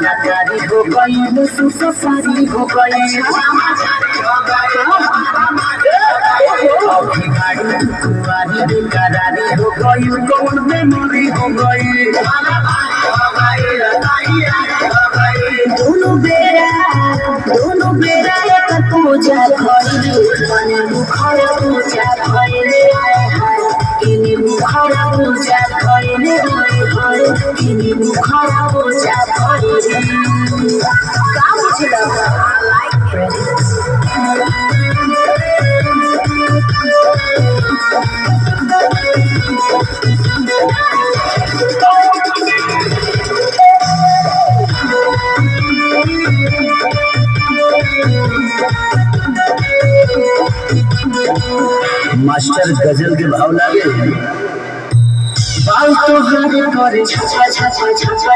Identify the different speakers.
Speaker 1: नगारी हो गई सारी हो गई कुआरी बेकरारी हो गई कौन मेमोरी हो गई दोनों बेरा एक पूजा भइले मने मुखर पूजा भइले इनी मुखर पूजा भइले इनी मुखर पूजा भइले का बुझला मास्टर गजल के भाव लागे बाल तो करे छा छा छा छा छा